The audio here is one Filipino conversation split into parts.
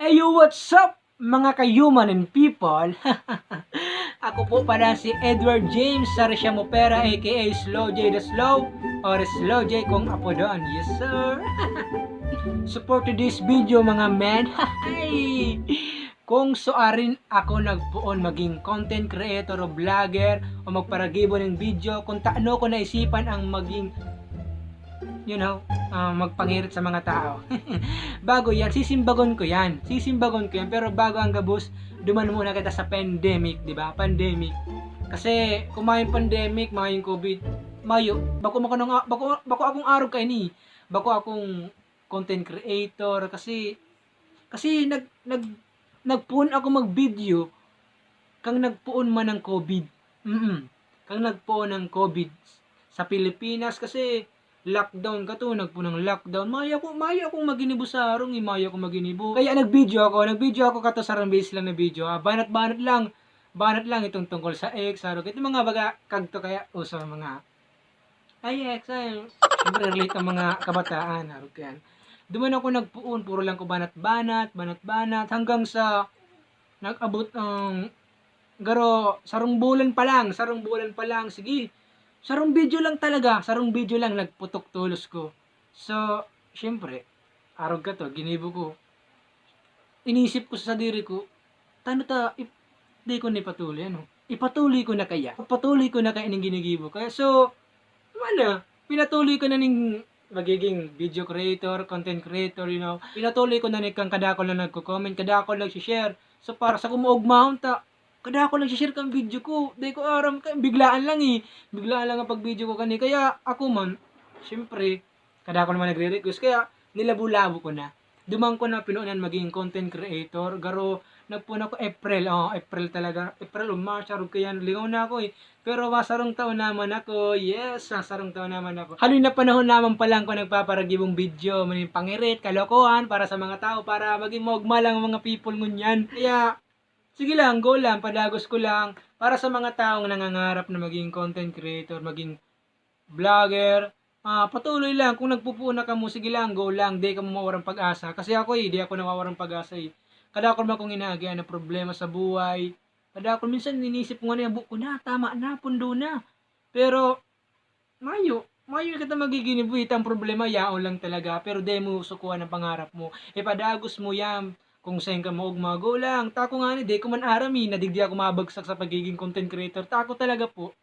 Hey, what's up mga ka-human and people? Ako po pala si Edward James Sarisya Mopera aka Slow J the Slow or Slow J kung apo doon. Yes sir. So for today's video mga men, kung soarin ako nagpuon maging content creator o vlogger o magparagibo ng video, kung taano ko naisipan ang maging magpangirit sa mga tao. Bago yan, sisimbagon ko yan. Pero bago ang gabus, duman muna kita sa pandemic, di ba? Pandemic. Kasi kung may pandemic, may COVID, mayo, bako akong araw kay ni. Bako akong content creator kasi nagpuon ako mag-video kang nagpuon man ng COVID. Kang nagpuon ng COVID sa Pilipinas kasi lockdown ka to, nagpunang lockdown. Maya akong maginibo sa arong, maya akong maginibo. Kaya nagvideo ako kato sa base lang na video. Banat lang itong tungkol sa ex, arong. Ito mga baga kagto kaya uso mga ex, siyempre relate ang mga kabataan, arong yan. Duman ako nagpuon, puro lang ko banat-banat, hanggang sa nag-abot ang garo, sarong bulan pa lang, sige. Sarong video lang nagputok tulos ko. So, syempre, araw ka to, ginibo ko. Inisip ko sa diri ko, tano ta, di ko nipatuloy, ipatuloy ko na kaya ning ginigibo. Kaya so, pinatuloy ko na ning magiging video creator, content creator, pinatuloy ko na ning kang kadako lang nagko-comment, kadako lang si-share. So, para sa kumuugmahon ta, kada ako nag-share kang video ko, di ko aram ka, biglaan lang ang pag-video ko kani. Kaya ako man, syempre, kada ako naman nagre-request, kaya nilabo-labo ko na. Dumang ko na pinuunan maging content creator, garo, nagpunan ako April o March, arog kaya lingaw na ako Pero masarong taon naman ako, yes, masarong taon naman ako. Haloy na panahon naman pa lang ko nagpaparagibong video, maning pangirit, kalokohan, para sa mga tao, para maging maugma lang ang mga people ngunyan. Kaya, sige lang, go lang, padagos ko lang para sa mga taong nangangarap na maging content creator, maging vlogger. Patuloy lang, kung nagpupuna ka mo, sige lang, go lang, di ka mo mawarang pag-asa. Kasi ako di ako nawawarang pag-asa Kada ako naman kung inaagyan na problema sa buhay. Kada ako minsan ninisip ko nga buko na, tama na, pundo na. Pero, mayo kita magiginibuit ang problema, yaon lang talaga. Pero di mo sukuhan ang pangarap mo. Ipadagos mo yan. Kung saan ka maugmago lang. Tako nga di ko man arami. Nadigdi ako mabagsak sa pagiging content creator. Tako talaga po.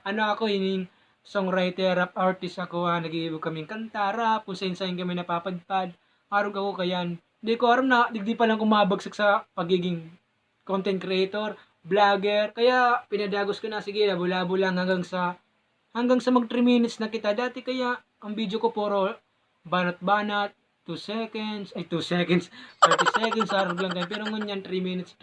Ako hining songwriter, rap artist ako. Nag-iibig kaming kanta, rap. Kung saan kami napapadpad. Arog ako kayan. Di ko aram na digdi pa lang kumabagsak sa pagiging content creator, vlogger. Kaya pinadagos ko na. Sige, labo-labo lang hanggang sa mag 3 minutes na kita. Dati kaya ang video ko puro banat-banat. 2 seconds, 30 seconds, arog lang kayo. Pero ngunyan, 3 minutes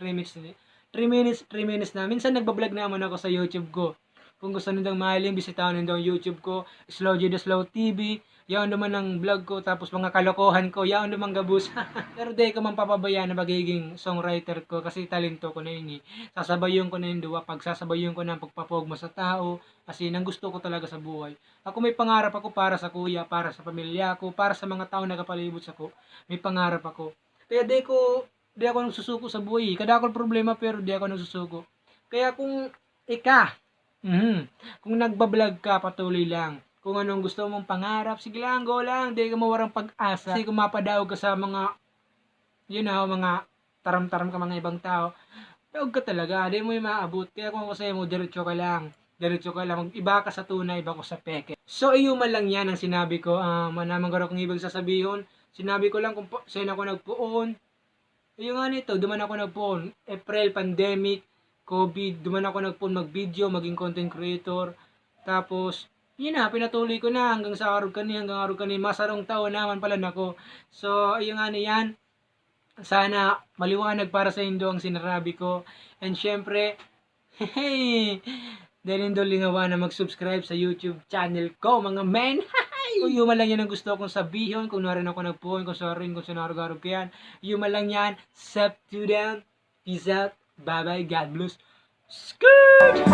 na. Minsan nagbablog naman ako sa YouTube ko. Kung gusto nindang mahiling, bisitahin nindang YouTube ko, Slow J the Slow TV. Yaon naman ang vlog ko, tapos mga kalokohan ko, yaon naman gabus. Pero di ko man papabayaan na magiging songwriter ko kasi talento ko na yun Sasabayon ko na yung duwa, pagsasabayon ko na ang pagpapugma sa tao, kasi nang gusto ko talaga sa buhay. Ako may pangarap ako para sa kuya, para sa pamilya ko, para sa mga tao na kapalibot sa ko. May pangarap ako. Kaya di ako nagsusuko sa buhay. Kada ako problema pero di ako nagsusuko. Kaya kung kung nagbablog ka, patuloy lang. Kung anong gusto mong pangarap, sige lang, go lang. Di ka mawarang pag-asa. Kasi kung mapadaog ka sa mga, mga taram-taram ka mga ibang tao, daog ka talaga. Di mo yung maabot. Kaya kung ako sa'yo mo, diretso ka lang. Iba ka sa tunay, iba ko sa peke. So, man lang yan ang sinabi ko. Manamang garo kong ibang sasabihin. Sinabi ko lang kung saan ako nagpuon. Yung nga nito, duman ako nagpuon. April, pandemic, COVID. Duman ako nagpuon mag-video, maging content creator. Tapos, pinatuloy ko na hanggang sa araw kani. Masarong taon naman pala nako. So, yung nga yan. Sana maliwanag para sa indo ang sinarabi ko. And syempre, dahil hindi lingawan na mag-subscribe sa YouTube channel ko, mga men. Kung yun lang yan ang gusto kong sabihin, kung narin ako nagpuon, kung sinarog-arog ko yan, yun lang yan. Sup to them. Peace out. Bye-bye. God bless. Skirt!